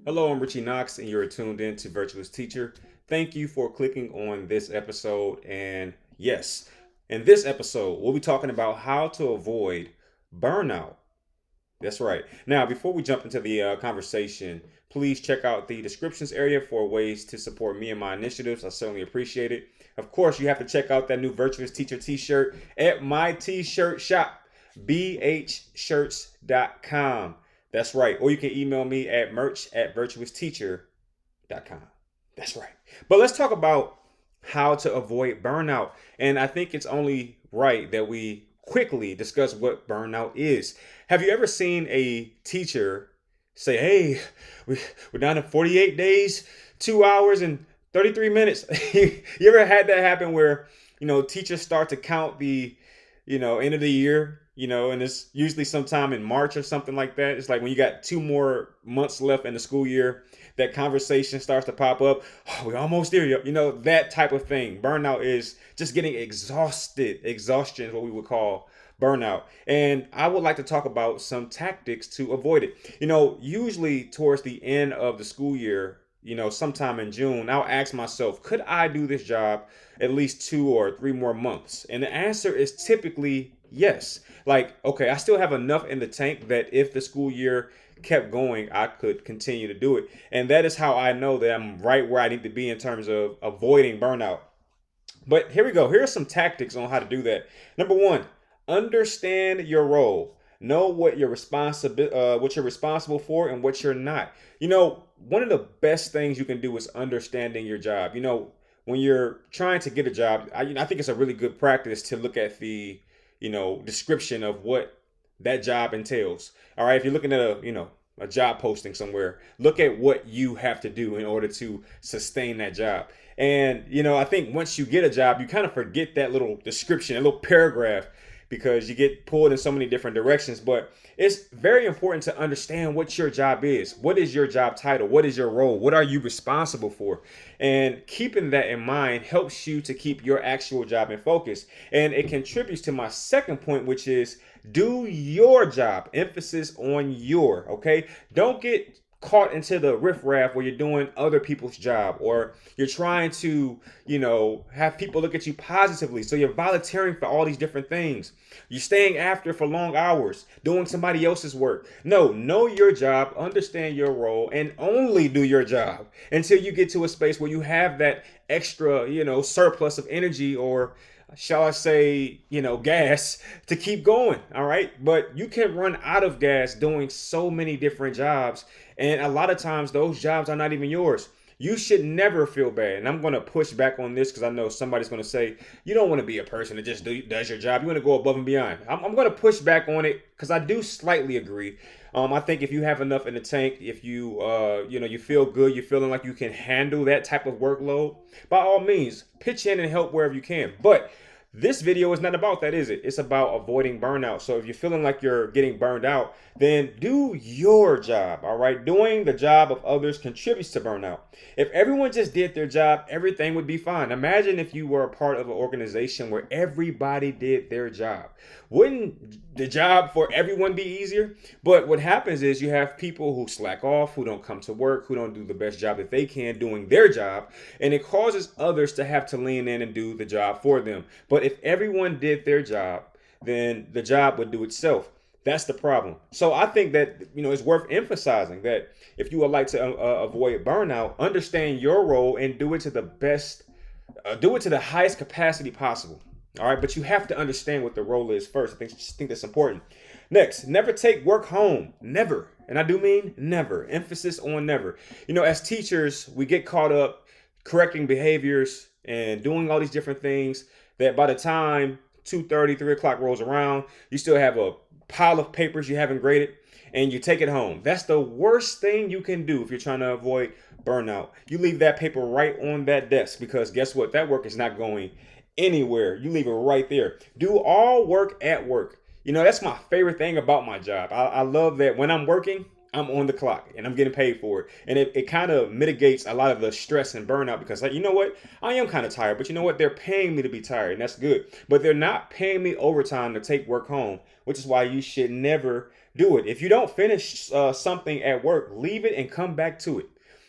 Hello, I'm Ritchie Knox, and you're tuned in to Virtuous Teacher. Thank you for clicking on this episode. And yes, in this episode, we'll be talking about how to avoid burnout. That's right. Now, before we jump into the conversation, please check out the descriptions area for ways to support me and my initiatives. I certainly appreciate it. Of course, you have to check out that new Virtuous Teacher t-shirt at my t-shirt shop, bhshirts.com. That's right. Or you can email me at merch@virtuousteacher.com. That's right. But let's talk about how to avoid burnout. And I think it's only right that we quickly discuss what burnout is. Have you ever seen a teacher say, hey, we're down to 48 days, 2 hours, and 33 minutes? You ever had that happen where, teachers start to count the, end of the year, and it's usually sometime in March or something like that. It's like when you got 2 more months left in the school year, that conversation starts to pop up. Oh, we're almost there. That type of thing. Burnout is just getting exhausted. Exhaustion is what we would call burnout. And I would like to talk about some tactics to avoid it. Usually towards the end of the school year, sometime in June, I'll ask myself, could I do this job at least 2 or 3 more months? And the answer is typically yes. Like, okay, I still have enough in the tank that if the school year kept going, I could continue to do it. And that is how I know that I'm right where I need to be in terms of avoiding burnout. But here we go. Here are some tactics on how to do that. Number one, understand your role. Know what what you're responsible for and what you're not. One of the best things you can do is understanding your job. When you're trying to get a job, I think it's a really good practice to look at the description of what that job entails. All right, if you're looking at a job posting somewhere, look at what you have to do in order to sustain that job. And I think once you get a job, you kind of forget that little description, a little paragraph, because you get pulled in so many different directions. But it's very important to understand what your job is. What is your job title? What is your role? What are you responsible for? And keeping that in mind helps you to keep your actual job in focus. And it contributes to my second point, which is do your job. Emphasis on your, okay? Don't get caught into the riffraff where you're doing other people's job, or you're trying to, have people look at you positively. So you're volunteering for all these different things. You're staying after for long hours, doing somebody else's work. No, know your job, understand your role, and only do your job until you get to a space where you have that extra, surplus of energy, or shall I say, gas to keep going. All right. But you can run out of gas doing so many different jobs. And a lot of times those jobs are not even yours. You should never feel bad. And I'm going to push back on this because I know somebody's going to say, you don't want to be a person that just does your job. You want to go above and beyond. I'm going to push back on it because I do slightly agree. I think if you have enough in the tank, if you, you feel good, you're feeling like you can handle that type of workload, by all means, pitch in and help wherever you can. But this video is not about that, is it? It's about avoiding burnout. So if you're feeling like you're getting burned out, then do your job, all right? Doing the job of others contributes to burnout. If everyone just did their job, everything would be fine. Imagine if you were a part of an organization where everybody did their job. Wouldn't the job for everyone be easier? But what happens is you have people who slack off, who don't come to work, who don't do the best job that they can doing their job, and it causes others to have to lean in and do the job for them. But if everyone did their job, then the job would do itself. That's the problem. So I think that, it's worth emphasizing that if you would like to avoid burnout, understand your role and do it to the best, do it to the highest capacity possible. All right. But you have to understand what the role is first. I think that's important. Next, never take work home. Never. And I do mean never. Emphasis on never. As teachers, we get caught up correcting behaviors and doing all these different things that by the time 2:30, 3 o'clock rolls around, you still have a pile of papers you haven't graded and you take it home. That's the worst thing you can do if you're trying to avoid burnout. You leave that paper right on that desk because guess what? That work is not going anywhere. You leave it right there. Do all work at work. That's my favorite thing about my job. I love that when I'm working, I'm on the clock and I'm getting paid for it. And it kind of mitigates a lot of the stress and burnout because, like, you know what? I am kind of tired, but you know what? They're paying me to be tired, and that's good. But they're not paying me overtime to take work home, which is why you should never do it. If you don't finish something at work, leave it and come back to it.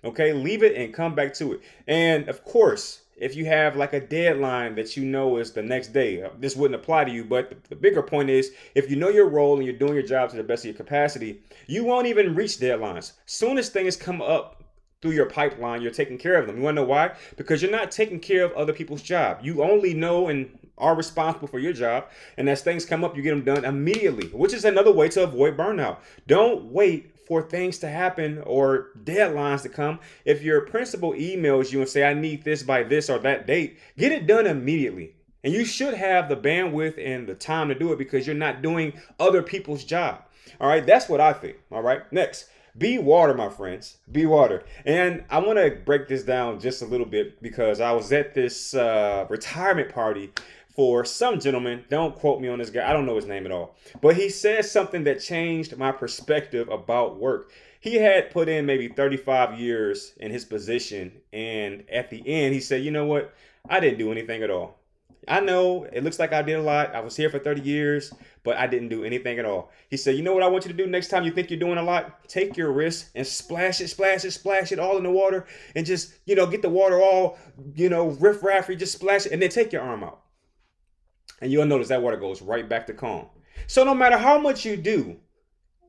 Okay, leave it and come back to it. And of course, if you have like a deadline that you know is the next day, this wouldn't apply to you. But the bigger point is, if you know your role and you're doing your job to the best of your capacity, you won't even reach deadlines. Soon as things come up through your pipeline, you're taking care of them. You want to know why? Because you're not taking care of other people's job. You only know and are responsible for your job. And as things come up, you get them done immediately, which is another way to avoid burnout. Don't wait for things to happen or deadlines to come. If your principal emails you and say, I need this by this or that date, get it done immediately. And you should have the bandwidth and the time to do it because you're not doing other people's job. All right, that's what I think. All right, next, be water, my friends. Be water. And I want to break this down just a little bit because I was at this retirement party for some gentleman. Don't quote me on this guy. I don't know his name at all. But he said something that changed my perspective about work. He had put in maybe 35 years in his position. And at the end, he said, you know what? I didn't do anything at all. I know it looks like I did a lot. I was here for 30 years, but I didn't do anything at all. He said, you know what I want you to do next time you think you're doing a lot? Take your wrist and splash it all in the water and just, get the water all, riff-raffy, just splash it and then take your arm out. And you'll notice that water goes right back to calm. So no matter how much you do,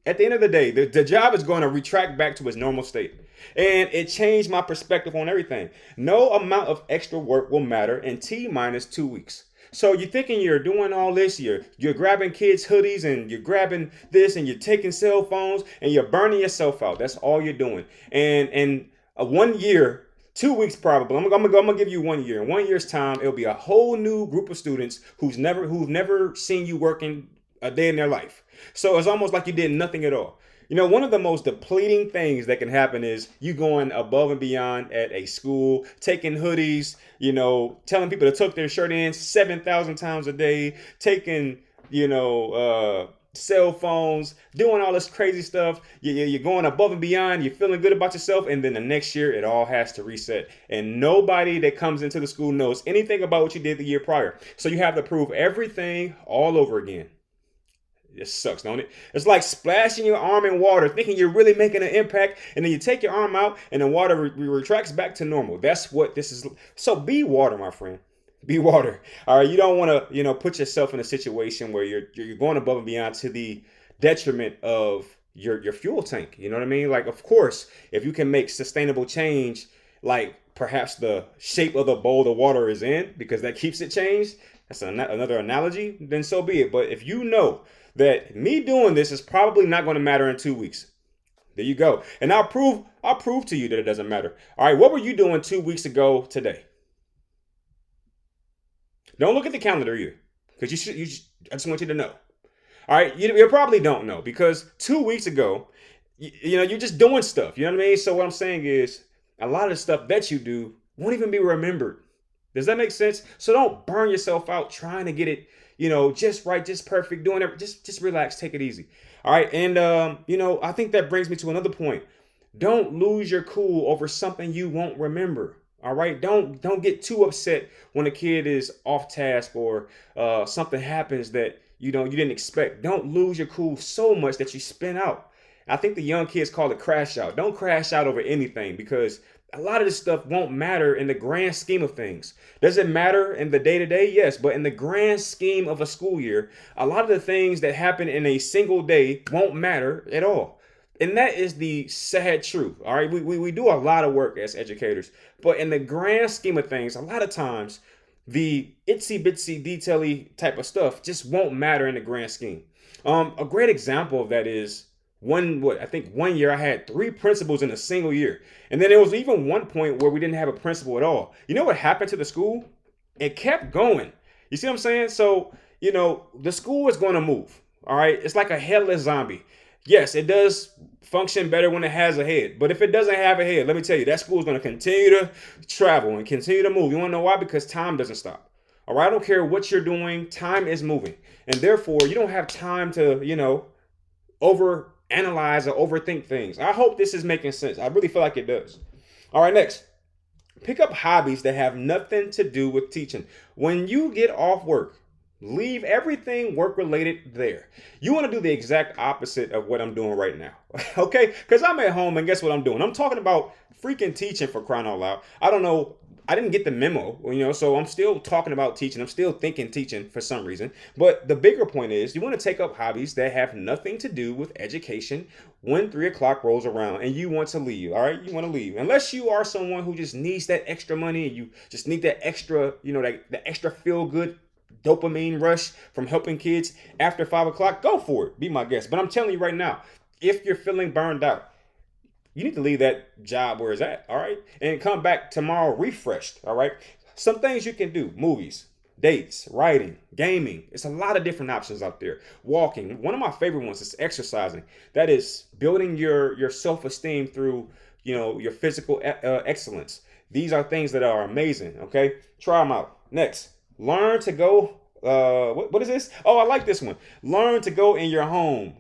at the end of the day, the job is going to retract back to its normal state. And it changed my perspective on everything. No amount of extra work will matter in T-minus 2 weeks. So you're thinking you're doing all this, you're grabbing kids' hoodies and you're grabbing this and you're taking cell phones and you're burning yourself out. That's all you're doing. And in 1 year, 2 weeks probably. I'm gonna give you 1 year. In 1 year's time, it'll be a whole new group of students who've never seen you working a day in their life. So it's almost like you did nothing at all. One of the most depleting things that can happen is you going above and beyond at a school, taking hoodies, telling people to tuck their shirt in 7,000 times a day, taking, cell phones, doing all this crazy stuff. You're going above and beyond. You're feeling good about yourself. And then the next year, it all has to reset. And nobody that comes into the school knows anything about what you did the year prior. So you have to prove everything all over again. It sucks, don't it? It's like splashing your arm in water, thinking you're really making an impact. And then you take your arm out and the water retracts back to normal. That's what this is. So be water, my friend. Be water. All right. You don't want to, put yourself in a situation where you're going above and beyond to the detriment of your fuel tank. You know what I mean? Like, of course, if you can make sustainable change, like perhaps the shape of the bowl the water is in, because that keeps it changed. That's another analogy. Then so be it. But if you know that me doing this is probably not going to matter in 2 weeks, there you go. And I'll prove to you that it doesn't matter. All right. What were you doing 2 weeks ago today? Don't look at the calendar either, because I just want you to know. All right, you probably don't know because 2 weeks ago, you're just doing stuff. You know what I mean? So what I'm saying is, a lot of the stuff that you do won't even be remembered. Does that make sense? So don't burn yourself out trying to get it, just right, just perfect, doing it. Just relax, take it easy. All right, and I think that brings me to another point. Don't lose your cool over something you won't remember. All right. Don't get too upset when a kid is off task or something happens that you didn't expect. Don't lose your cool so much that you spin out. I think the young kids call it crash out. Don't crash out over anything because a lot of this stuff won't matter in the grand scheme of things. Does it matter in the day to day? Yes. But in the grand scheme of a school year, a lot of the things that happen in a single day won't matter at all. And that is the sad truth. All right. We do a lot of work as educators, but in the grand scheme of things, a lot of times the itsy bitsy detaily type of stuff just won't matter in the grand scheme. A great example of that is one year I had 3 principals in a single year. And then there was even one point where we didn't have a principal at all. You know what happened to the school? It kept going. You see what I'm saying? So, the school is going to move. All right. It's like a headless zombie. Yes, it does function better when it has a head. But if it doesn't have a head, let me tell you, that school is going to continue to travel and continue to move. You want to know why? Because time doesn't stop. All right. I don't care what you're doing. Time is moving. And therefore, you don't have time to, analyze or overthink things. I hope this is making sense. I really feel like it does. All right, next. Pick up hobbies that have nothing to do with teaching. When you get off work, leave everything work related there. You want to do the exact opposite of what I'm doing right now. Okay? Because I'm at home and guess what I'm doing? I'm talking about freaking teaching, for crying out loud. I don't know. I didn't get the memo, so I'm still talking about teaching. I'm still thinking teaching for some reason. But the bigger point is you want to take up hobbies that have nothing to do with education when 3 o'clock rolls around and you want to leave. All right. You want to leave. Unless you are someone who just needs that extra money and you just need that extra, the extra feel good dopamine rush from helping kids after 5 o'clock, go for it. Be my guest. But I'm telling you right now, if you're feeling burned out, you need to leave that job where it's at, all right? And come back tomorrow refreshed, all right? Some things you can do: movies, dates, writing, gaming. It's a lot of different options out there. Walking. One of my favorite ones is exercising. That is building your self-esteem through, your physical excellence. These are things that are amazing, okay? Try them out. Next, learn to go, what is this? Oh, I like this one. Learn to go in your homeroom,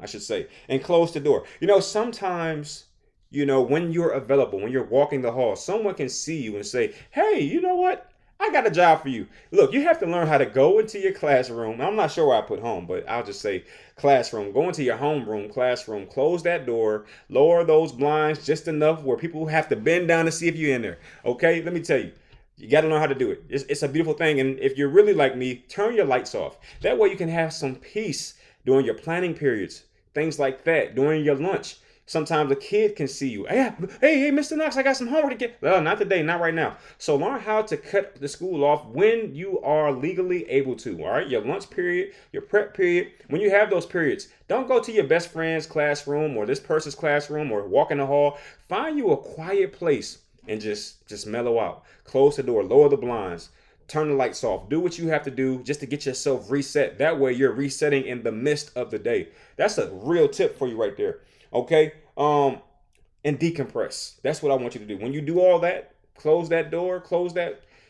I should say, and close the door. Sometimes, when you're available, when you're walking the hall, someone can see you and say, hey, you know what? I got a job for you. Look, you have to learn how to go into your classroom. I'm not sure where I put home, but I'll just say classroom. Go into your homeroom, classroom, close that door, lower those blinds just enough where people have to bend down to see if you're in there. Okay, let me tell you. You got to learn how to do it. It's a beautiful thing. And if you're really like me, turn your lights off. That way you can have some peace during your planning periods, things like that, during your lunch. Sometimes a kid can see you. Hey, Mr. Knox, I got some homework to get. Well, not today, not right now. So learn how to cut the school off when you are legally able to, all right? Your lunch period, your prep period. When you have those periods, don't go to your best friend's classroom or this person's classroom or walk in the hall. Find you a quiet place and just mellow out. Close the door, lower the blinds. Turn the lights off. Do what you have to do just to get yourself reset. That way you're resetting in the midst of the day. That's a real tip for you right there. Okay? And decompress. That's what I want you to do. When you do all that, close that door,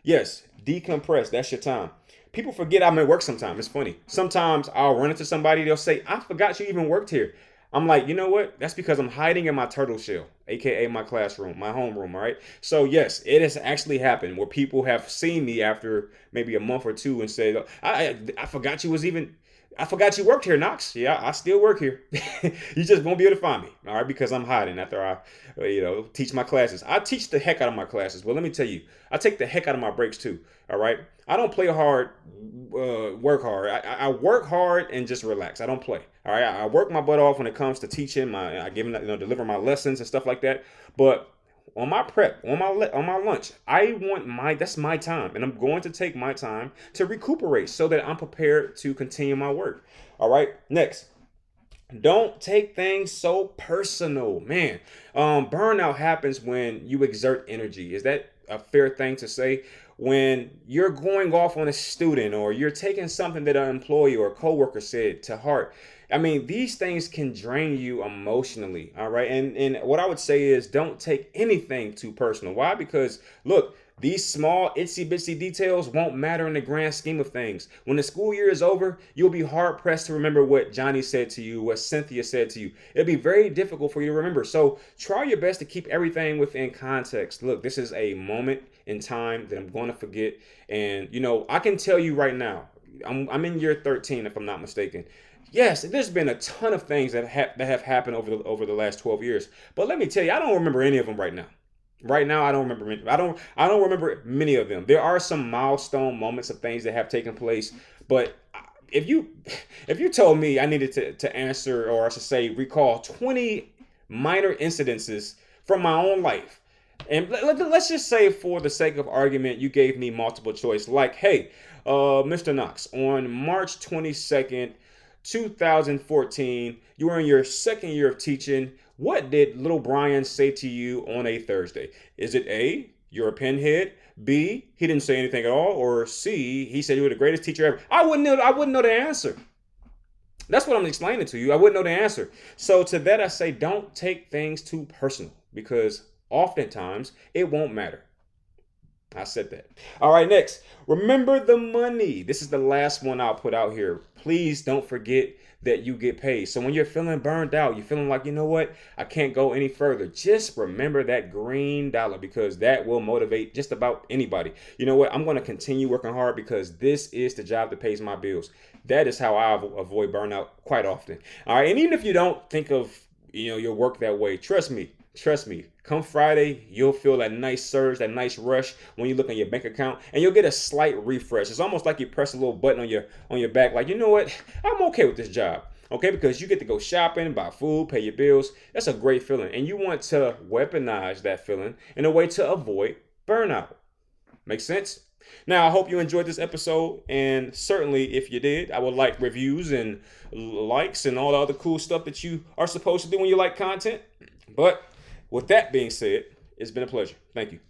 yes, decompress. That's your time. People forget I'm at work sometimes. It's funny. Sometimes I'll run into somebody, they'll say, I forgot you even worked here. I'm like, you know what? That's because I'm hiding in my turtle shell, aka my classroom, my homeroom, all right? So yes, it has actually happened where people have seen me after maybe a month or two and said, I forgot I forgot you worked here, Knox. Yeah, I still work here. You just won't be able to find me, all right? Because I'm hiding after I, teach my classes. I teach the heck out of my classes. Well, let me tell you, I take the heck out of my breaks too, all right? I don't play hard, work hard. I work hard and just relax. I don't play. All right. I work my butt off when it comes to teaching. I give them, deliver my lessons and stuff like that. But on my prep, on my lunch, that's my time, and I'm going to take my time to recuperate so that I'm prepared to continue my work. All right. Next. Don't take things so personal, man. Burnout happens when you exert energy. Is that a fair thing to say? When you're going off on a student or you're taking something that an employee or a coworker said to heart. I mean, these things can drain you emotionally. All right. And what I would say is don't take anything too personal. Why? Because look, these small itsy bitsy details won't matter in the grand scheme of things. When the school year is over, you'll be hard pressed to remember what Johnny said to you, what Cynthia said to you. It'll be very difficult for you to remember. So try your best to keep everything within context. Look, this is a moment in time that I'm going to forget. And, I can tell you right now, I'm in year 13, if I'm not mistaken. Yes, there's been a ton of things that have happened over the last 12 years. But let me tell you, I don't remember any of them right now. Right now, I don't remember many. I don't remember many of them. There are some milestone moments of things that have taken place. But if you told me I needed to answer, or I should say, recall 20 minor incidences from my own life, and let's just say for the sake of argument, you gave me multiple choice, like, hey, Mr. Knox, on March 22nd, 2014, you were in your second year of teaching. What did little Brian say to you on a Thursday? Is it A, you're a pinhead? B, he didn't say anything at all? Or C, he said you were the greatest teacher ever? I wouldn't know the answer. That's what I'm explaining to you. I wouldn't know the answer. So to that, I say, don't take things too personal, because oftentimes it won't matter. I said that. All right, next. Remember the money. This is the last one I'll put out here. Please don't forget that you get paid. So when you're feeling burned out, you're feeling like, you know what, I can't go any further. Just remember that green dollar, because that will motivate just about anybody. You know what, I'm going to continue working hard because this is the job that pays my bills. That is how I avoid burnout quite often. All right. And even if you don't think of, your work that way, trust me, come Friday, you'll feel that nice surge, that nice rush when you look on your bank account, and you'll get a slight refresh. It's almost like you press a little button on your back, like, you know what, I'm okay with this job. Okay, because you get to go shopping, buy food, pay your bills. That's a great feeling. And you want to weaponize that feeling in a way to avoid burnout. Make sense? Now, I hope you enjoyed this episode, and certainly if you did, I would like reviews and likes and all the other cool stuff that you are supposed to do when you like content. But with that being said, it's been a pleasure. Thank you.